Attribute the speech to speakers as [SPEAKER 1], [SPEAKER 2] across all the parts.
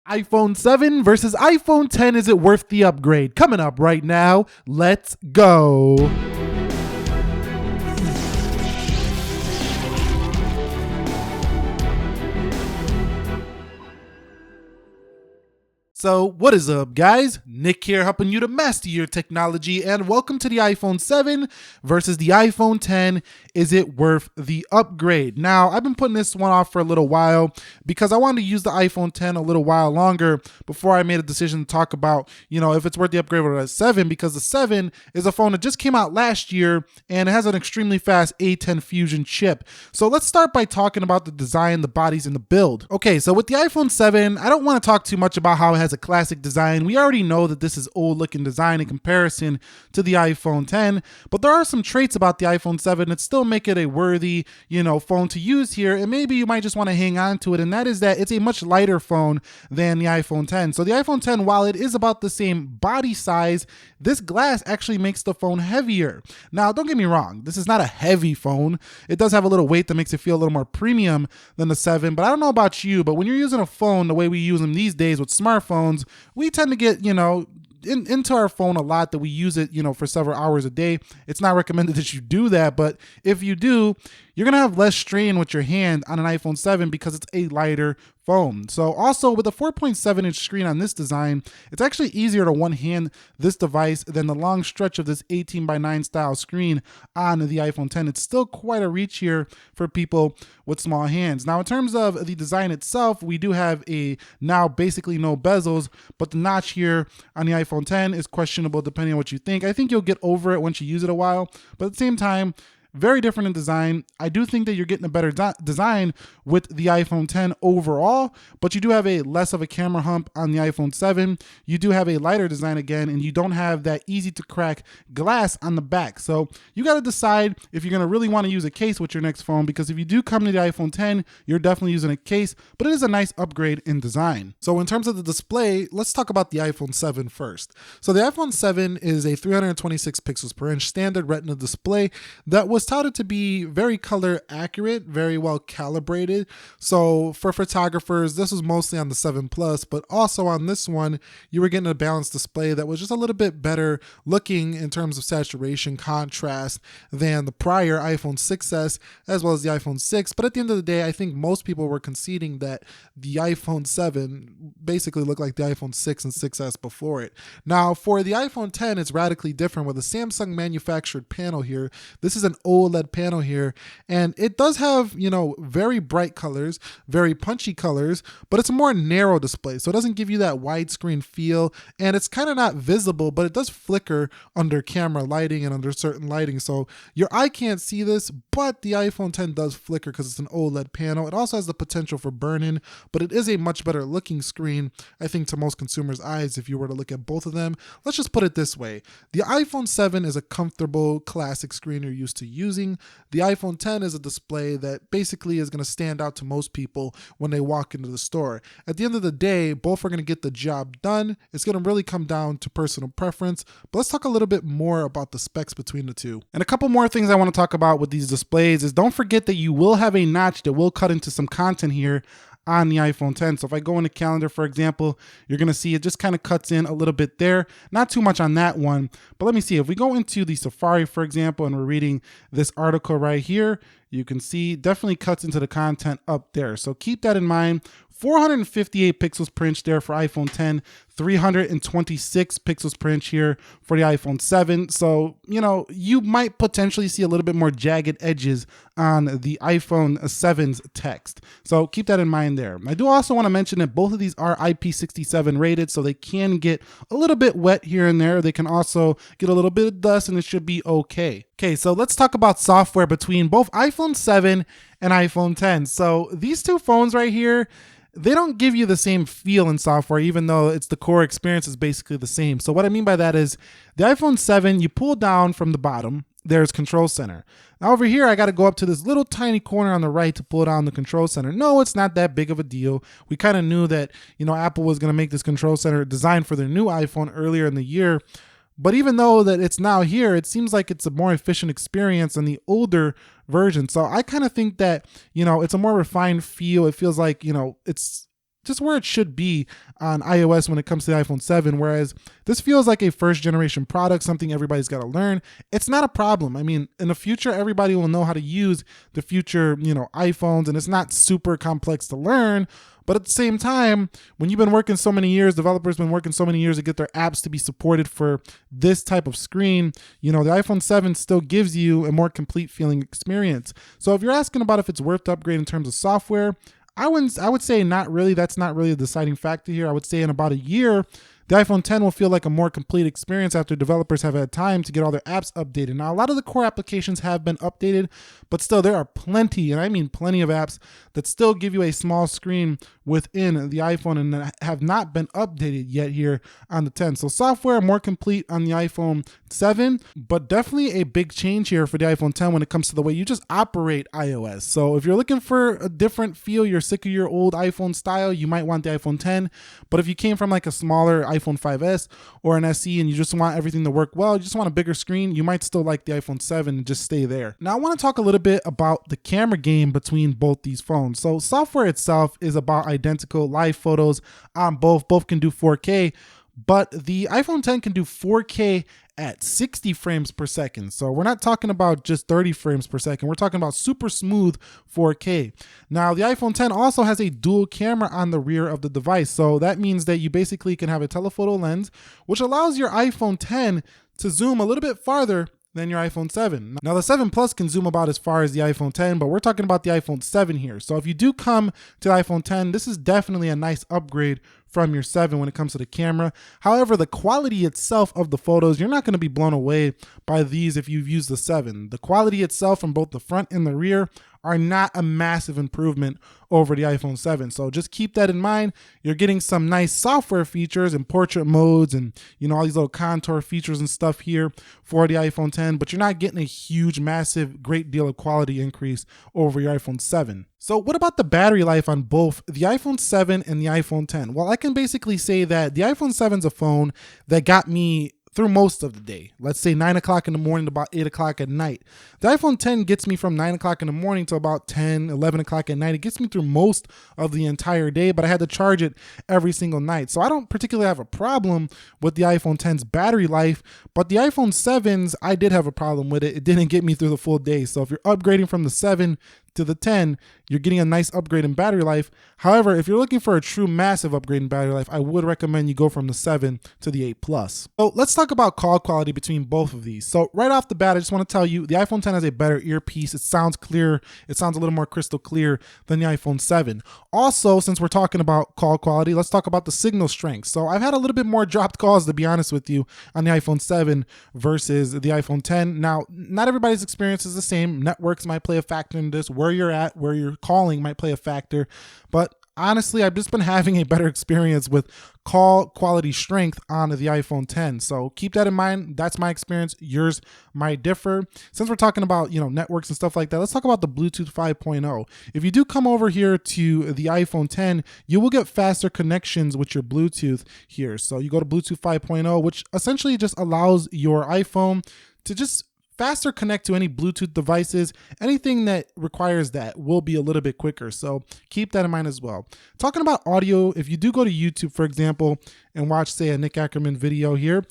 [SPEAKER 1] iPhone 7 versus iPhone 10. Is it worth the upgrade? Coming up right now. Let's go. So what is up, guys? Nick here, helping you to master your technology, and welcome to the iPhone 7 versus the iPhone 10. Is it worth the upgrade? Now, I've been putting this one off for a little while because I wanted to use the iPhone 10 a little while longer before I made a decision to talk about, if it's worth the upgrade or the 7, because the 7 is a phone that just came out last year and it has an extremely fast A10 Fusion chip. So let's start by talking about the design, the bodies, and the build. Okay, so with the iPhone 7, I don't want to talk too much about how it has a classic design. We already know that this is old looking design in comparison to the iPhone 10, but there are some traits about the iPhone 7 that still make it a worthy, phone to use here, and maybe you might just want to hang on to it, and that is that it's a much lighter phone than the iPhone 10. So the iPhone 10, while it is about the same body size, this glass actually makes the phone heavier. Now, don't get me wrong, this is not a heavy phone. It does have a little weight that makes it feel a little more premium than the 7, but I don't know about you, but when you're using a phone the way we use them these days with smartphones, we tend to get, into our phone a lot, that we use it, for several hours a day. It's not recommended that you do that, but if you do, you're gonna have less strain with your hand on an iPhone 7 because it's a lighter phone. So also with a 4.7-inch screen on this design, it's actually easier to one-hand this device than the long stretch of this 18:9 style screen on the iPhone 10. It's still quite a reach here for people with small hands. Now, in terms of the design itself, we do have now basically no bezels, but the notch here on the iPhone 10 is questionable depending on what you think. I think you'll get over it once you use it a while, but at the same time, very different in design. I do think that you're getting a better design with the iPhone 10 overall, but you do have a less of a camera hump on the iPhone 7. You do have a lighter design again, and you don't have that easy to crack glass on the back. So you got to decide if you're going to really want to use a case with your next phone, because if you do come to the iPhone 10, you're definitely using a case, but it is a nice upgrade in design. So in terms of the display, let's talk about the iPhone 7 first. So the iPhone 7 is a 326 pixels per inch standard Retina display that was touted to be very color accurate, very well calibrated. So for photographers, this was mostly on the 7 Plus, but also on this one, you were getting a balanced display that was just a little bit better looking in terms of saturation, contrast than the prior iPhone 6s as well as the iPhone 6. But at the end of the day, I think most people were conceding that the iPhone 7 basically looked like the iPhone 6 and 6s before it. Now for the iPhone 10, it's radically different with a Samsung manufactured panel here. This is an OLED panel here, and it does have, very bright colors, very punchy colors, but it's a more narrow display, so it doesn't give you that widescreen feel, and it's kind of not visible, but it does flicker under camera lighting and under certain lighting, so your eye can't see this, but the iPhone 10 does flicker because it's an OLED panel. It also has the potential for burn-in, but it is a much better looking screen, I think, to most consumers' eyes if you were to look at both of them. Let's just put it this way. The iPhone 7 is a comfortable classic screen you're used to using. The iPhone 10 is a display that basically is going to stand out to most people when they walk into the store. At the end of the day, both are going to get the job done. It's going to really come down to personal preference, but let's talk a little bit more about the specs between the two. And a couple more things I want to talk about with these displays is, don't forget that you will have a notch that will cut into some content here on the iPhone 10. So if I go into calendar, for example, you're going to see it just kind of cuts in a little bit there. Not too much on that one, but let me see. If we go into the Safari, for example, and we're reading this article right here, you can see definitely cuts into the content up there. So keep that in mind. 458 pixels per inch there for iPhone 10, 326 pixels per inch here for the iPhone 7. So, you might potentially see a little bit more jagged edges on the iPhone 7's text. So keep that in mind there. I do also want to mention that both of these are IP67 rated, so they can get a little bit wet here and there. They can also get a little bit of dust, and it should be okay. Okay, so let's talk about software between both iPhone 7 and iPhone 10. So these two phones right here, they don't give you the same feel in software, even though it's the core experience is basically the same. So what I mean by that is the iPhone 7, you pull down from the bottom, there's Control Center. Now over here, I got to go up to this little tiny corner on the right to pull down the Control Center. No, it's not that big of a deal. We kind of knew that, Apple was going to make this Control Center designed for their new iPhone earlier in the year. But even though that it's now here, it seems like it's a more efficient experience than the older version. So I kind of think that, it's a more refined feel. It feels like, it's just where it should be on iOS when it comes to the iPhone 7, whereas this feels like a first generation product, something everybody's got to learn. It's not a problem. I mean, in the future, everybody will know how to use the future, iPhones, and it's not super complex to learn. But at the same time, when you've been working so many years, developers been working so many years to get their apps to be supported for this type of screen, the iPhone 7 still gives you a more complete feeling experience. So if you're asking about if it's worth the upgrade in terms of software, I would say not really. That's not really a deciding factor here. I would say in about a year, the iPhone 10 will feel like a more complete experience after developers have had time to get all their apps updated. Now, a lot of the core applications have been updated, but still there are plenty, and I mean plenty of apps that still give you a small screen within the iPhone and have not been updated yet here on the 10. So software more complete on the iPhone 7, but definitely a big change here for the iPhone 10 when it comes to the way you just operate iOS. So if you're looking for a different feel, you're sick of your old iPhone style, you might want the iPhone 10. But if you came from like a smaller iPhone 5S or an SE and you just want everything to work well, you just want a bigger screen, you might still like the iPhone 7 and just stay there. Now I want to talk a little bit about the camera game between both these phones. So software itself is about identical. Live photos on both can do 4K, but the iPhone 10 can do 4K at 60 frames per second. So we're not talking about just 30 frames per second. We're talking about super smooth 4K. Now the iPhone 10 also has a dual camera on the rear of the device. So that means that you basically can have a telephoto lens, which allows your iPhone 10 to zoom a little bit farther than your iPhone 7. Now the 7 Plus can zoom about as far as the iPhone 10, but we're talking about the iPhone 7 here. So if you do come to the iPhone 10, this is definitely a nice upgrade from your 7 when it comes to the camera. However, the quality itself of the photos, you're not going to be blown away by these if you've used the 7. The quality itself from both the front and the rear are not a massive improvement over the iPhone 7. So just keep that in mind. You're getting some nice software features and portrait modes and all these little contour features and stuff here for the iPhone 10, but you're not getting a huge, massive, great deal of quality increase over your iPhone 7. So what about the battery life on both the iPhone 7 and the iPhone 10? Well, I can basically say that the iPhone 7 is a phone that got me through most of the day. Let's say 9 o'clock in the morning to about 8 o'clock at night. The iPhone 10 gets me from 9 o'clock in the morning to about 10, 11 o'clock at night. It gets me through most of the entire day, but I had to charge it every single night. So I don't particularly have a problem with the iPhone 10's battery life, but the iPhone 7's, I did have a problem with it. It didn't get me through the full day. So if you're upgrading from the 7 to the 10, you're getting a nice upgrade in battery life. However, if you're looking for a true massive upgrade in battery life, I would recommend you go from the 7 to the 8 Plus. So let's talk about call quality between both of these. So right off the bat, I just want to tell you the iPhone 10 has a better earpiece. It sounds clearer. It sounds a little more crystal clear than the iPhone 7. Also, since we're talking about call quality, let's talk about the signal strength. So I've had a little bit more dropped calls, to be honest with you, on the iPhone 7 versus the iPhone 10. Now, not everybody's experience is the same. Networks might play a factor in this. Where you're at, where you're calling might play a factor, but honestly, I've just been having a better experience with call quality strength on the iPhone 10. So keep that in mind. That's my experience. Yours might differ. Since we're talking about, networks and stuff like that, let's talk about the Bluetooth 5.0. If you do come over here to the iPhone 10, you will get faster connections with your Bluetooth here. So you go to Bluetooth 5.0, which essentially just allows your iPhone to just faster connect to any Bluetooth devices. Anything that requires that will be a little bit quicker. So keep that in mind as well. Talking about audio, if you do go to YouTube, for example, and watch, say, a Nick Ackerman video here,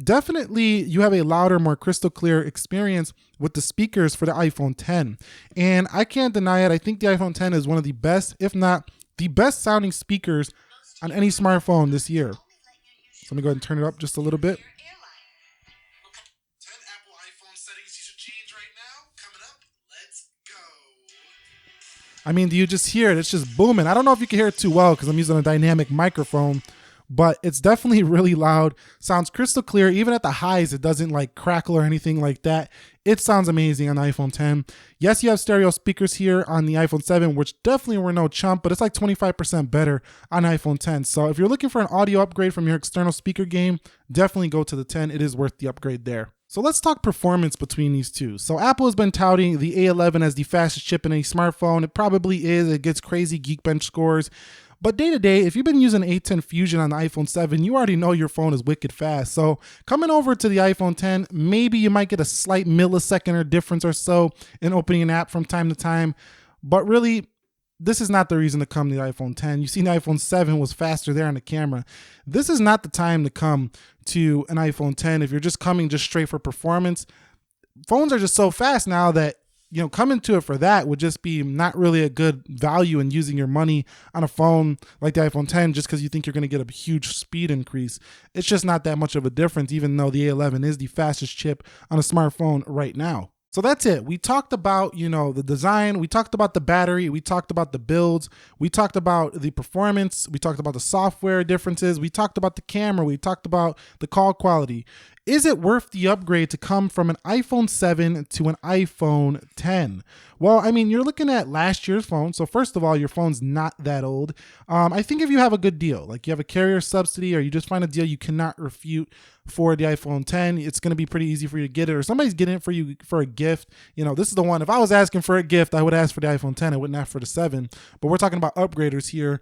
[SPEAKER 1] definitely you have a louder, more crystal clear experience with the speakers for the iPhone 10. And I can't deny it. I think the iPhone 10 is one of the best, if not the best sounding speakers on any smartphone this year. So let me go ahead and turn it up just a little bit. I mean, do you just hear it? It's just booming. I don't know if you can hear it too well because I'm using a dynamic microphone, but it's definitely really loud. Sounds crystal clear. Even at the highs, it doesn't like crackle or anything like that. It sounds amazing on the iPhone 10. Yes, you have stereo speakers here on the iPhone 7, which definitely were no chump, but it's like 25% better on iPhone 10. So if you're looking for an audio upgrade from your external speaker game, definitely go to the 10. It is worth the upgrade there. So let's talk performance between these two. So Apple has been touting the A11 as the fastest chip in a smartphone. It probably is. It gets crazy Geekbench scores. But day to day, if you've been using A10 Fusion on the iPhone 7, you already know your phone is wicked fast. So coming over to the iPhone 10, maybe you might get a slight millisecond or difference or so in opening an app from time to time. But really, this is not the reason to come to the iPhone 10. You've seen the iPhone 7 was faster there on the camera. This is not the time to come to an iPhone 10 if you're just coming just straight for performance. Phones are just so fast now that, you know, coming to it for that would just be not really a good value in using your money on a phone like the iPhone 10 just because you think you're going to get a huge speed increase. It's just not that much of a difference, even though the A11 is the fastest chip on a smartphone right now. So that's it. We talked about, you know, the design, we talked about the battery, we talked about the builds, we talked about the performance, we talked about the software differences, we talked about the camera, we talked about the call quality. Is it worth the upgrade to come from an iPhone 7 to an iPhone 10? Well, I mean, you're looking at last year's phone. So first of all, your phone's not that old. I think if you have a good deal, like you have a carrier subsidy or you just find a deal you cannot refute for the iPhone 10, it's going to be pretty easy for you to get it, or somebody's getting it for you for a gift. You know, this is the one. If I was asking for a gift, I would ask for the iPhone 10. I wouldn't ask for the 7. But we're talking about upgraders here.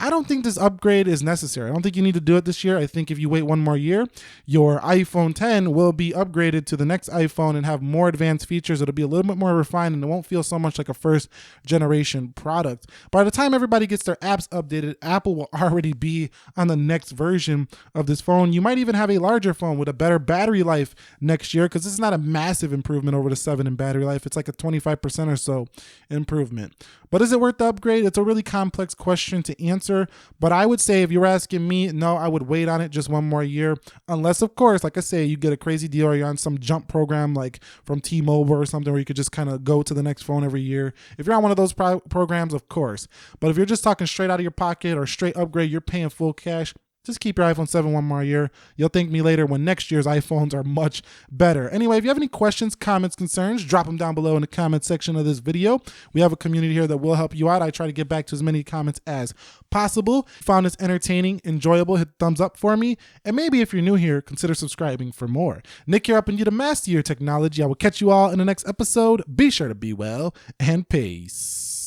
[SPEAKER 1] I don't think this upgrade is necessary. I don't think you need to do it this year. I think if you wait one more year, your iPhone 10 will be upgraded to the next iPhone and have more advanced features. It'll be a little bit more refined and it won't feel so much like a first generation product. By the time everybody gets their apps updated, Apple will already be on the next version of this phone. You might even have a larger phone with a better battery life next year, because this is not a massive improvement over the 7 in battery life. It's like a 25% or so improvement. But is it worth the upgrade? It's a really complex question to answer, but I would say if you're asking me, no, I would wait on it just one more year. Unless, of course, like I say, you get a crazy deal or you're on some jump program like from T-Mobile or something where you could just kind of go to the next phone every year. If you're on one of those programs, of course. But if you're just talking straight out of your pocket or straight upgrade, you're paying full cash, just keep your iPhone 7 one more year. You'll thank me later when next year's iPhones are much better. Anyway, if you have any questions, comments, concerns, drop them down below in the comment section of this video. We have a community here that will help you out. I try to get back to as many comments as possible. If you found this entertaining, enjoyable, hit thumbs up for me. And maybe if you're new here, consider subscribing for more. Nick here, helping you to master your technology. I will catch you all in the next episode. Be sure to be well, and peace.